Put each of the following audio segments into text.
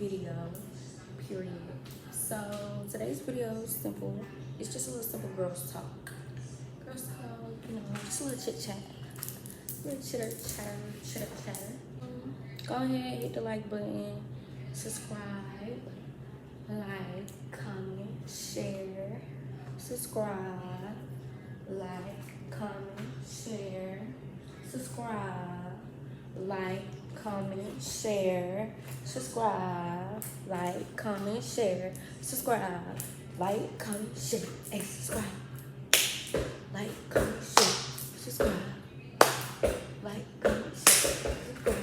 video, period. So today's video is simple. It's just a little simple girls talk. Girls talk, you know, just a little chit chat. Little chitter chatter. Go ahead, hit the like button, subscribe, like, comment, share, subscribe, like, comment, share, subscribe, like, comment, share, subscribe, like, comment, share, subscribe, like, comment, share, and subscribe, like, comment, share, subscribe, like, comment, share, subscribe,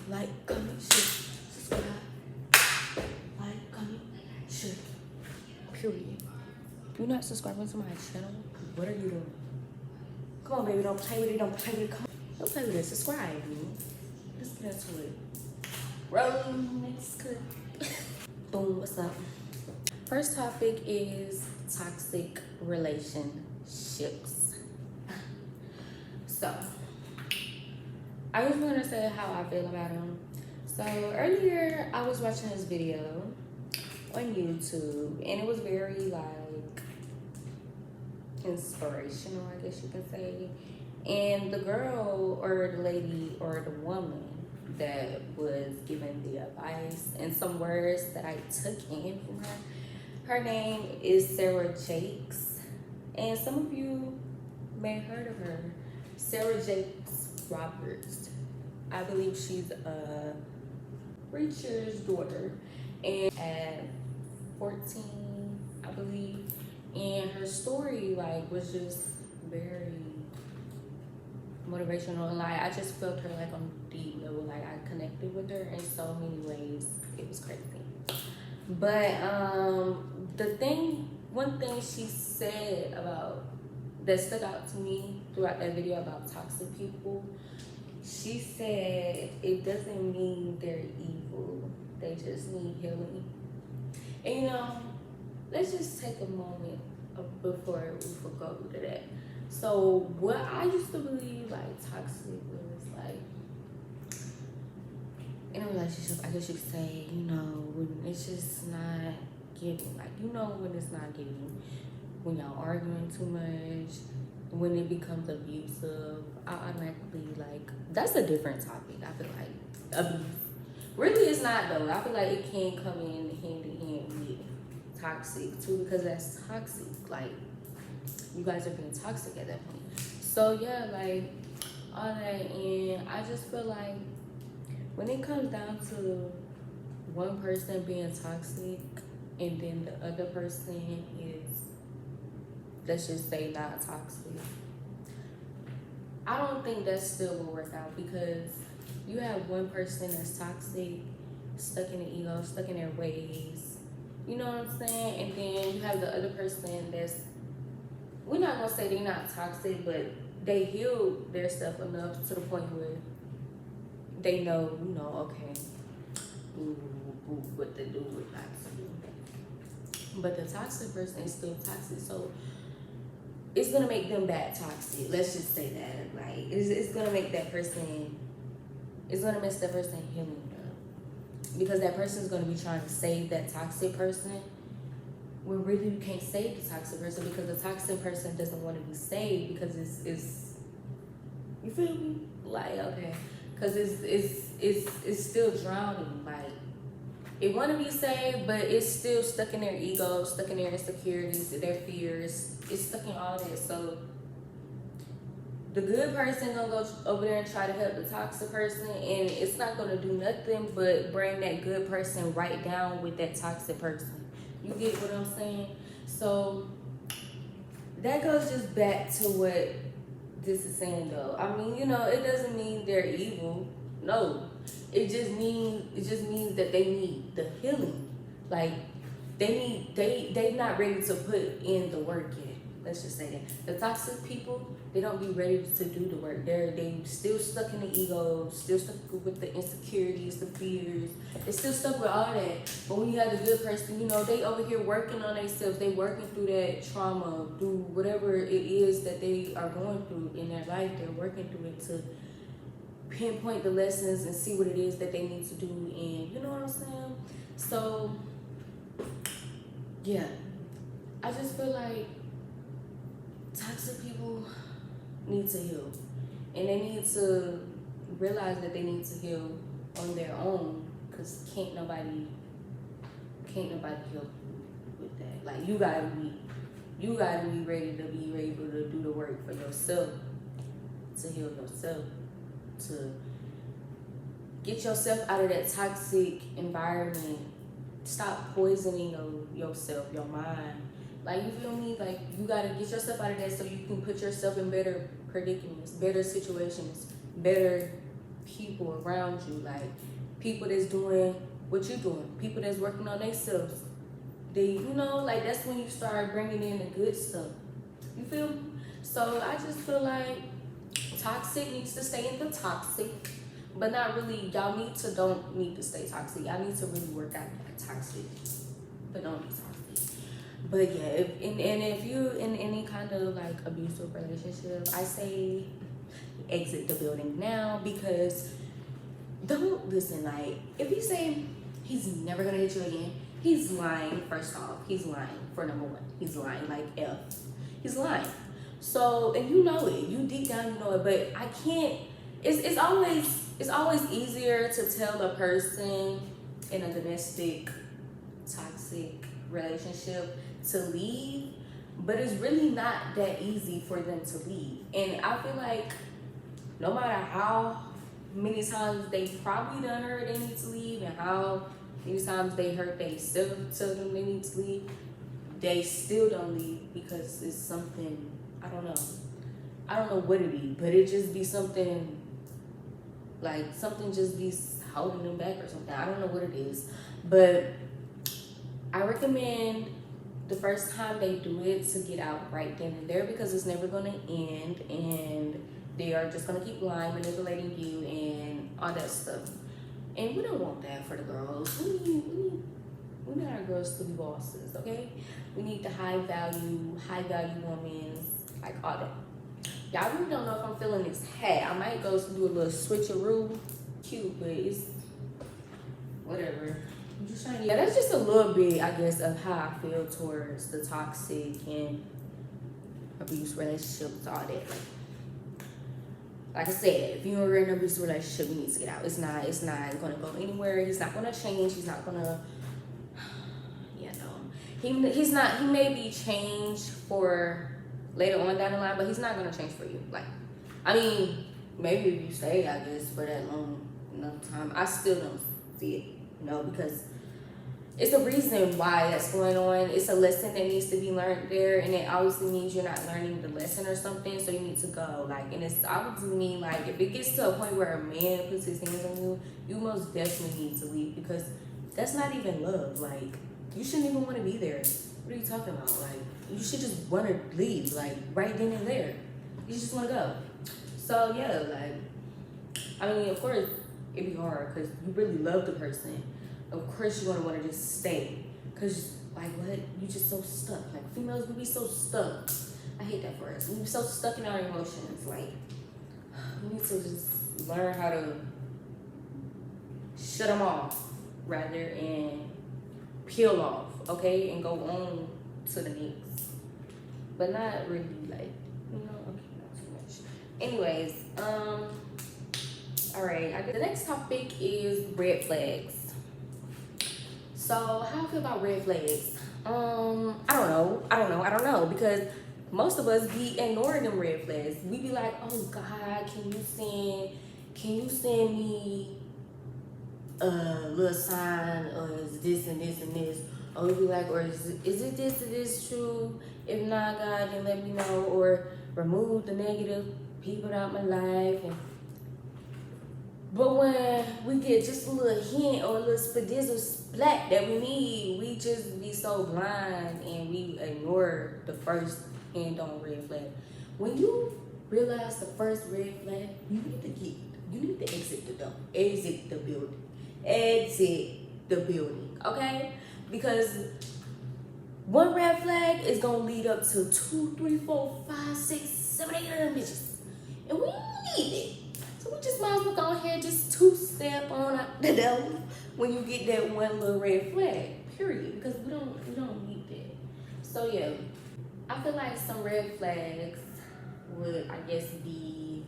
like, comment, share, subscribe, like, comment, share, period. If you're not subscribing to my channel, what are you doing? Come on, baby, don't play with it, don't play with it, come on. Don't play with it, subscribe, dude. Let's get into it. Roll next clip. Boom, what's up? First topic is toxic relationships. So, I just want to say how I feel about them. So, earlier I was watching this video on YouTube, and it was very, like, inspirational, I guess you could say. And the girl or the lady or the woman that was giving the advice and some words that I took in from her name is Sarah Jakes. And some of you may have heard of her. Sarah Jakes Roberts. I believe she's a preacher's daughter. And at 14, I believe. And her story, like, was just very motivational, and like I just felt her like on a deep level. Like I connected with her in so many ways. It was crazy. But one thing she said about that stuck out to me throughout that video about toxic people, she said it doesn't mean they're evil. They just need healing. And you know, let's just take a moment before we go to that. So what I used to believe like toxic was like in a relationship, I guess you could say, you know, when it's just not giving, like, you know, when it's not giving, when y'all arguing too much, when it becomes abusive, I automatically like, that's a different topic. I feel like abuse. Really it's not though. I feel like it can come in hand with toxic too, because that's toxic. Like, you guys are being toxic at that point. So yeah, like all that, and I just feel like when it comes down to one person being toxic and then the other person is, let's just say, not toxic, I don't think that still will work out, because you have one person that's toxic, stuck in the ego, stuck in their ways, you know what I'm saying? And then you have the other person that's, we're not gonna say they're not toxic, but they healed their stuff enough to the point where they know, you know, okay, what to do, what not to do. But the toxic person is still toxic, so it's gonna make them bad toxic. Let's just say that. Like, it's gonna make that person, it's gonna mess that person healing up, because that person's gonna be trying to save that toxic person. When really you can't save the toxic person, because the toxic person doesn't want to be saved, because it's you feel me? Like, okay, because it's still drowning. Like, it want to be saved, but it's still stuck in their ego, stuck in their insecurities, their fears. It's stuck in all that. So the good person gonna go over there and try to help the toxic person, and it's not gonna do nothing but bring that good person right down with that toxic person. You get what I'm saying? So that goes just back to what this is saying though. I mean, you know, it doesn't mean they're evil. No. It just means that they need the healing. Like, they not ready to put in the work yet. Let's just say that. The toxic people, they don't be ready to do the work. They still stuck in the ego, still stuck with the insecurities, the fears. They still stuck with all that. But when you have the good person, you know, they over here working on themselves. They working through that trauma, through whatever it is that they are going through in their life. They're working through it to pinpoint the lessons and see what it is that they need to do, and you know what I'm saying? So yeah, I just feel like toxic people need to heal, and they need to realize that they need to heal on their own, because can't nobody help with that. Like you gotta be ready to be able to do the work for yourself, to heal yourself, to get yourself out of that toxic environment. Stop poisoning yourself, your mind. Like, you feel me? Like, you gotta get yourself out of that so you can put yourself in better predicaments, better situations, better people around you. Like, people that's doing what you're doing, people that's working on themselves. Like, that's when you start bringing in the good stuff. You feel me? So I just feel like toxic needs to stay in the toxic, but not really. Y'all don't need to stay toxic. Y'all need to really work out that toxic, but don't be toxic. But yeah, if you're in any kind of like abusive relationship, I say exit the building now, because don't listen. Like, if he say he's never gonna hit you again, he's lying. First off, he's lying. For number one, he's lying like F. He's lying. So, and you know it. You deep down, you know it. But I can't. It's always easier to tell a person in a domestic toxic relationship to leave, but it's really not that easy for them to leave. And I feel like no matter how many times they probably done heard they need to leave, and how many times they heard they still tell them they need to leave, they still don't leave, because it's something, I don't know what it be, but it just be something, like something just be holding them back or something. I don't know what it is, but I recommend the first time they do it to get out right then and there, because it's never going to end, and they are just going to keep lying, manipulating you, and all that stuff. And we don't want that for the girls. We need our girls to be bosses, okay? We need the high value women, like all that. Y'all really don't know if I'm feeling this hat. I might go do a little switcheroo. Cute, but it's whatever. I'm just trying to, yeah, that's just a little bit, I guess, of how I feel towards the toxic and abuse relationships, all that. Like I said, if you're in an abusive relationship, you need to get out. It's not gonna go anywhere. He's not gonna change. He's not gonna, he may be changed for later on down the line, but he's not gonna change for you. Like, I mean, maybe if you stay, I guess, for that long enough time, I still don't see it, because it's a reason why that's going on. It's a lesson that needs to be learned there, and it obviously means you're not learning the lesson or something, so you need to go. Like, and it's obviously mean, like, if it gets to a point where a man puts his hands on you, you most definitely need to leave, because that's not even love. Like, you shouldn't even want to be there. What are you talking about? Like, you should just want to leave, like, right then and there. You just want to go. So, yeah, like, I mean, of course, it'd be hard, because you really love the person. Of course you're going to want to just stay, because, like, what? You just so stuck. Like, females, we be so stuck. I hate that for us. We be so stuck in our emotions. Like, we need to just learn how to shut them off, rather, and peel off, okay? And go on to the next. But not really, like, okay, not too much. Anyways, all right, I guess the next topic is red flags. So, how I feel about red flags? I don't know, because most of us be ignoring them red flags. We be like, oh God, can you send me a little sign, or is this and this and this? Or we be like, or is it this and this true? If not, God, then let me know, or remove the negative people out my life. But when we get just a little hint or a little spadizzle splat that we need, we just be so blind and we ignore the first hand-on red flag. When you realize the first red flag, you need to exit the building, okay? Because one red flag is gonna lead up to 2, 3, 4, 5, 6, 7, 8 other bitches, and we need it. So we just might as well go ahead, just two-step on out the door when you get that one little red flag, period. Because we don't need that. So yeah, I feel like some red flags would, I guess, be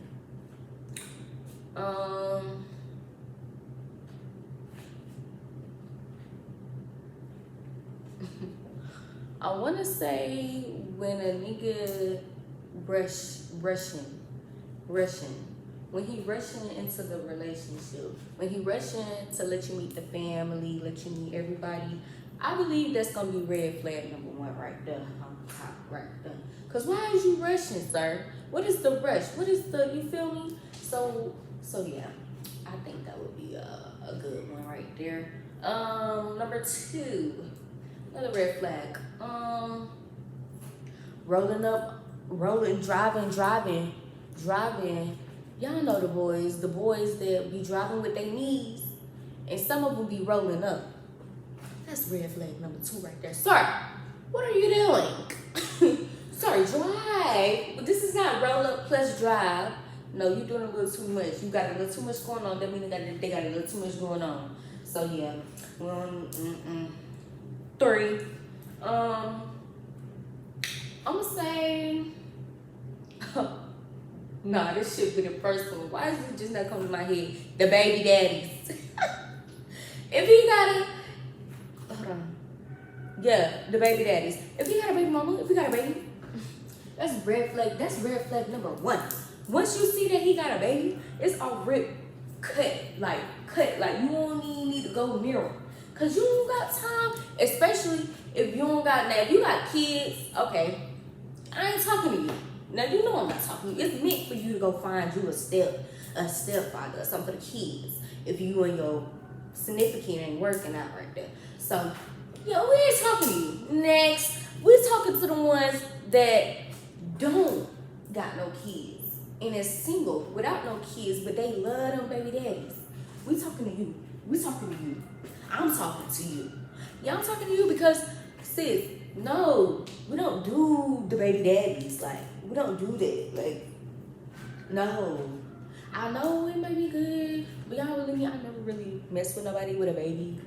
I wanna say when a nigga rushing, when he rushing into the relationship, when he rushing to let you meet the family, let you meet everybody, I believe that's gonna be red flag number one right there on top right there. Cause why is you rushing, sir? What is the rush? What is the, you feel me? So yeah, I think that would be a good one right there. Number two, another red flag. Driving. Y'all know the boys that be driving with their knees, and some of them be rolling up. That's red flag number two right there. Sir, what are you doing? Sorry, drive. But this is not roll up plus drive. No, you're doing a little too much. You got a little too much going on. That means they got a little too much going on. So yeah. Three. I'm gonna say, nah, this should be the first one. Why is it just not coming to my head? The baby daddies. If he got a, hold on. Yeah, the baby daddies. If he got a baby mama, if he got a baby, that's red flag. That's red flag number one. Once you see that he got a baby, it's already cut. Like you don't even need to go near him. Cause you don't got time, especially if you don't got, now if you got kids, okay, I ain't talking to you. Now you know I'm not talking to you. It's meant for you to go find you a stepfather or something for the kids. If you and your significant ain't working out right there. So, yeah, we ain't talking to you. Next, we're talking to the ones that don't got no kids and is single without no kids, but they love them baby daddies. We talking to you. We talking to you. I'm talking to you. Yeah, I'm talking to you because, sis, no, we don't do the baby daddies. Like, we don't do that. Like, no. I know it may be good, but y'all really me, I never really messed with nobody with a baby.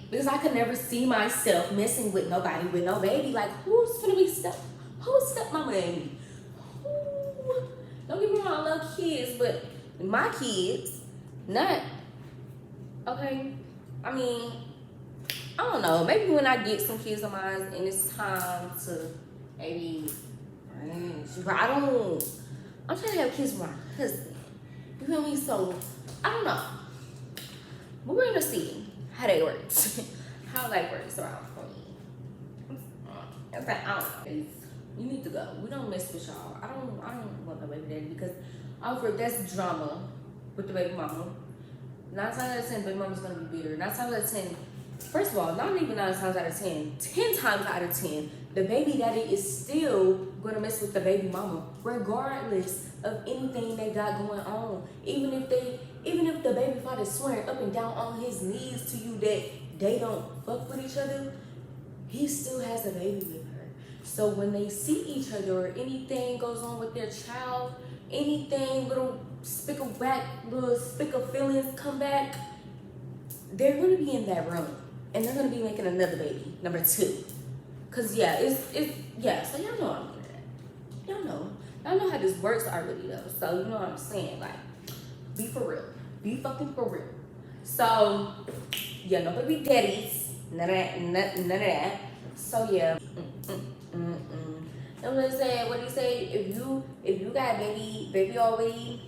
Because I could never see myself messing with nobody with no baby. Like, who's stepmama in me? Who? Don't get me wrong, I love kids, but my kids, not, okay, I mean, I don't know, maybe when I get some kids of mine and it's time to maybe, I'm trying to have kids with my husband. You feel me? So, I don't know. But we're gonna see how that works. How that works around for me. I don't know. You need to go. We don't mess with y'all. I don't want no baby daddy because that's drama with the baby mama. 9 times out of 10, baby mama's gonna be bitter. 9 times out of 10, first of all, not even 9 times out of 10, 10 times out of 10, the baby daddy is still gonna mess with the baby mama, regardless of anything they got going on. Even if the baby father's swearing up and down on his knees to you that they don't fuck with each other, he still has a baby with her. So when they see each other or anything goes on with their child, anything, little spick of feelings come back, they're gonna be in that room and they're gonna be making another baby, number 2. Cause yeah, so y'all know I'm doing that. Y'all know how this works already though. So you know what I'm saying, like, be for real, be fucking for real. So yeah, no baby daddies, none of that. So yeah. And what do you say? If you got a baby already,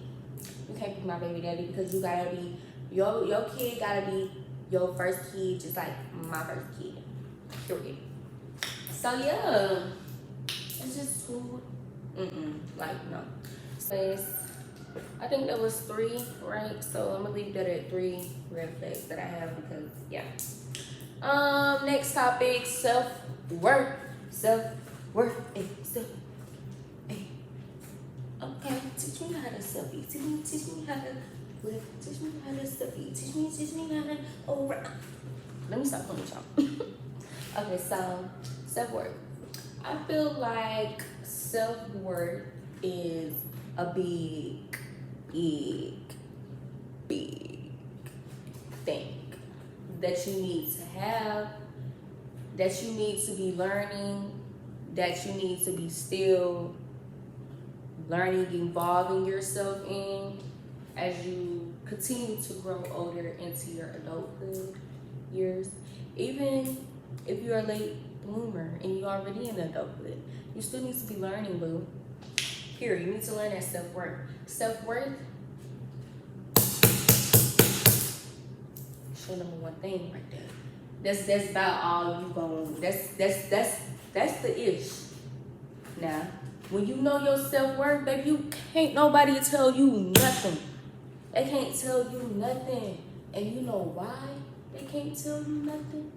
you can't be my baby daddy because you gotta be your kid gotta be your first kid, just like my first kid. Period. So yeah, it's just food. Like no. So I think that was 3, right? So I'm gonna leave that at 3 red flags that I have because yeah. Next topic, self-worth. Okay, teach me how to selfie. Teach me how to live. Teach me how to selfie. Teach me how to Let me stop playing with y'all. Okay, so self-worth. I feel like self-worth is a big big thing that you need to have, that you need to be learning, that you need to be still learning, evolving yourself in as you continue to grow older into your adulthood years. Even if you're a late bloomer and you're already in adulthood, you still need to be learning, boo. Here, you need to learn that self-worth. Self-worth, show number one thing right there. That's about all you going. That's the ish. Now, when you know your self-worth, baby, you can't nobody tell you nothing. They can't tell you nothing. And you know why they can't tell you nothing?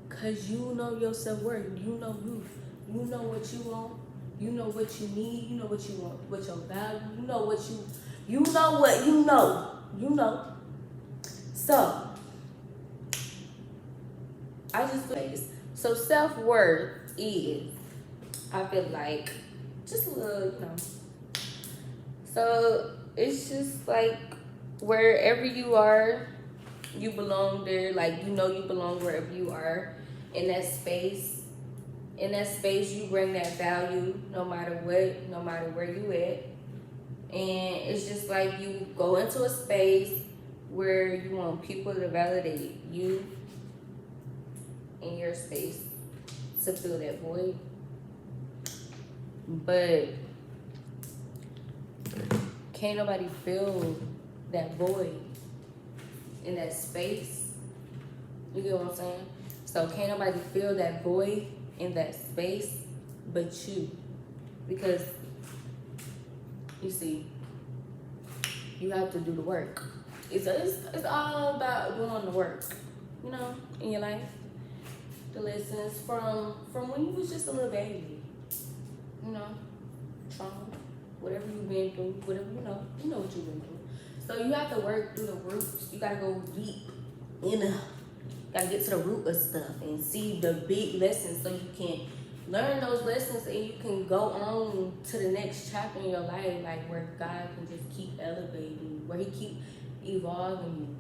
Cause you know your self-worth. You know you. You know what you want. You know what you need. You know what you want. What your value. You know what you know what you know. You know. So I just feel like this. So self-worth is, I feel like, just a little, you know. So it's just like wherever you are, you belong there. Like, you know you belong wherever you are in that space. In that space, you bring that value no matter what, no matter where you at. And it's just like you go into a space where you want people to validate you in your space to fill that void. But can't nobody fill that void in that space. You get what I'm saying? So can't nobody fill that void in that space but you. Because, you see, you have to do the work. It's all about doing the work, you know, in your life. The lessons from when you was just a little baby, you know, trauma, whatever you've been through, whatever, you know what you've been through. So you have to work through the roots. You gotta go deep gotta get to the root of stuff and see the big lessons so you can learn those lessons and you can go on to the next chapter in your life, like where God can just keep elevating you, where he keep evolving you.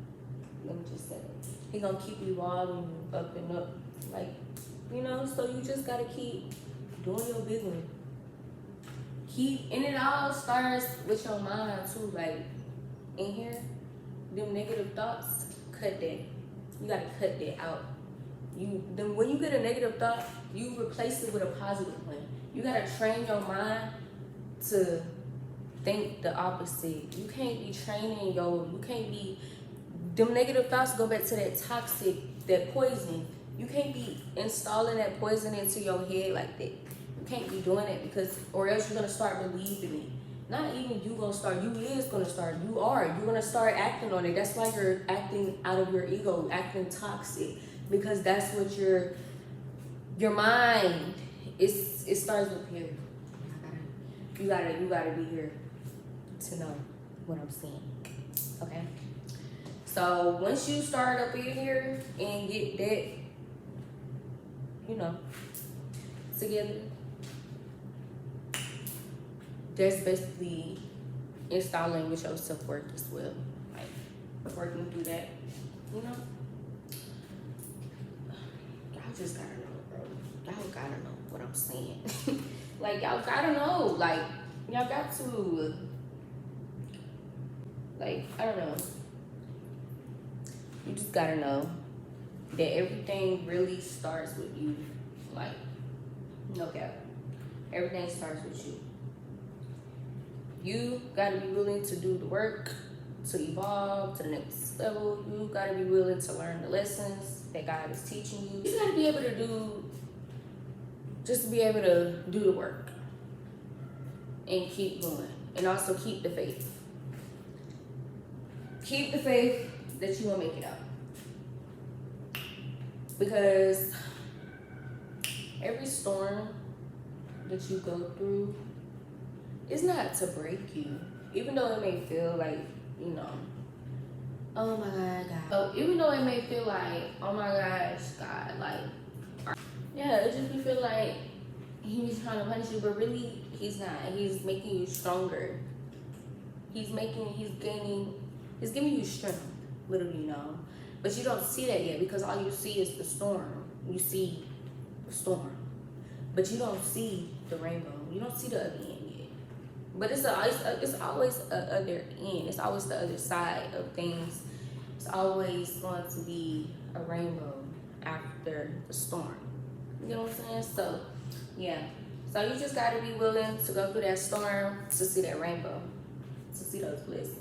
Let me just say it. He gonna keep evolving you up and up. Like, you know, so you just gotta keep doing your big one. And it all starts with your mind too. Like, in here, them negative thoughts, cut that. You gotta cut that out. When you get a negative thought, you replace it with a positive one. You gotta train your mind to think the opposite. You can't be them negative thoughts go back to that toxic, that poison. You can't be installing that poison into your head like that. You can't be doing that or else you're gonna start believing it. Not even you gonna start, you is gonna start, you're gonna start acting on it. That's why you're acting out of your ego, acting toxic, because that's what your mind is. It starts with here. You gotta be here to know what I'm saying. Okay? So once you start up in here and get that, you know, together, that's basically installing with your self-worth as well. Like, working through that, you know? Y'all just gotta know, bro. Y'all gotta know what I'm saying. Like, y'all gotta know. Like, y'all got to, like, I don't know. You just gotta know that everything really starts with you. Like, no cap. Everything starts with you. You gotta be willing to do the work to evolve to the next level. You gotta be willing to learn the lessons that God is teaching you. You gotta be able to do the work and keep going. And also keep the faith. Keep the faith that you will make it out. Because every storm that you go through, it's not to break you, even though it may feel like, you know, oh my God. So even though it may feel like, oh my gosh, God, like, yeah, it just be feel like he's trying to punish you, but really he's not. He's making you stronger. He's giving you strength, little do you know. But you don't see that yet because all you see is the storm. You see the storm. But you don't see the rainbow. You don't see the other end yet. But it's always a other end. It's always the other side of things. It's always going to be a rainbow after the storm. You know what I'm saying? So, yeah. So you just got to be willing to go through that storm to see that rainbow, to see those blessings,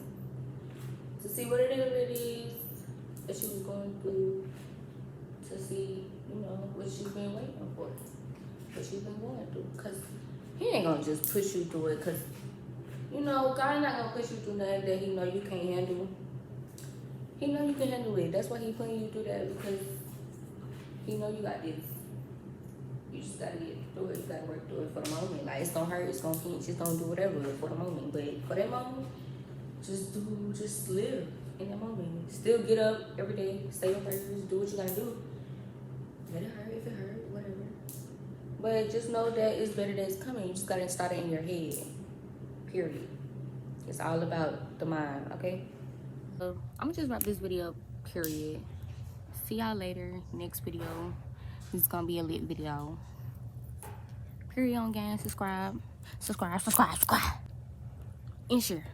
to see what it is that you was going through, to see, you know, what you've been waiting for, what you've been going through. Because he ain't going to just push you through it because, you know, God not going to push you through nothing that he know you can't handle. He know you can handle it. That's why he putting you through that, because he know you got this. You just gotta get through it. You gotta work through it for the moment. Like, it's gonna hurt, it's gonna pinch, it's gonna do whatever for the moment. But for that moment, just live in that moment. Still get up every day, say your prayers, do what you gotta do. Let it hurt if it hurt, whatever. But just know that it's better days coming. You just gotta start it in your head. Period. It's all about the mind, okay? So I'm gonna just wrap this video up, period. See y'all later. Next video. This is gonna be a lit video. Period on gang. Subscribe. And share.